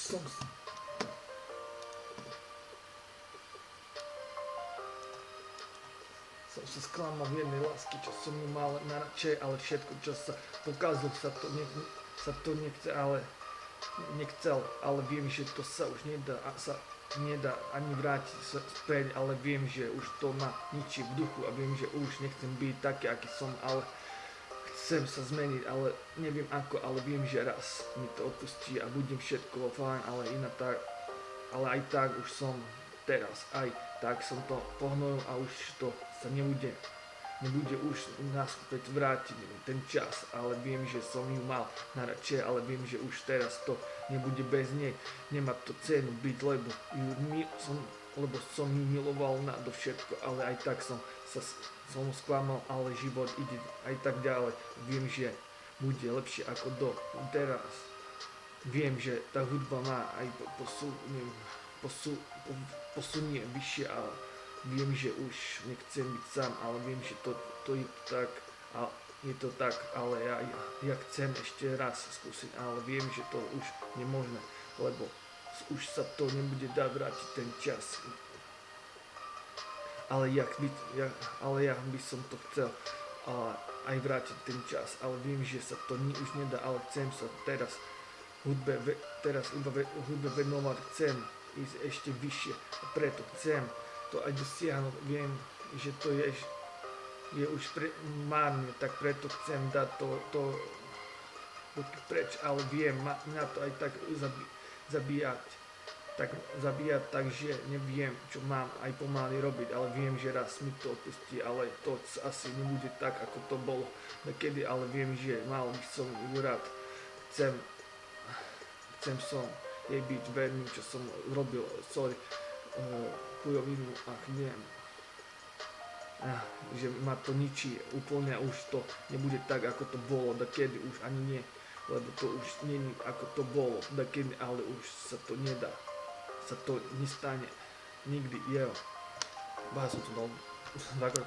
som sa sklamal v jednej lásky, čo som ju mal najradšej, ale všetko, čo sa pokazilo, sa to nechcel, ale viem, že to sa už nedá ani vrátiť sa späť, ale viem, že už to ma ničí v duchu a viem, že už nechcem byť taký, aký som, ale chcem sa zmeniť, ale neviem ako, ale viem, že raz mi to odpustí a budem všetko fajn, ale aj tak už som teraz, aj tak som to pohnul a už to sa nebude už naspäť vrátiť ten čas, ale viem, že som ju mal najradšej, ale viem, že už teraz to nebude bez nej, nemá to cenu byť, lebo som ju miloval nado všetko, ale aj tak som sklamal, ale život ide aj tak ďalej, viem, že bude lepšie ako teraz. Viem, že tá hudba má aj posunie vyššie a viem, že už nechcem byť sám, ale viem, že to je tak a je to tak, ale ja chcem ešte raz skúsiť, ale viem, že to už nie je možné, lebo už sa to nebude dať vrátiť ten čas. Ale ja by som to chcel aj vrátiť ten čas, ale viem, že sa to už nedá, ale chcem sa teraz iba hudbe venovať, chcem ísť ešte vyššie a preto chcem to aj dosiahnuť, viem, že to je už márne, tak preto chcem dať to preč, ale viem, mňa to aj tak zabíjať, takže neviem, čo mám aj pomaly robiť, ale viem, že raz mi to odpustí, ale to asi nebude tak, ako to bolo niekedy, ale viem, že mal by som ju rád, chcem som jej byť verný, čo som robil, chujovinu, ak viem, že ma to ničí úplne a už to nebude tak, ako to bolo, dakedy už ani nie, lebo to už není ako to bolo, dakedy, ale už sa to nedá, sa to nestane, nikdy, Vás som to dal dvakrát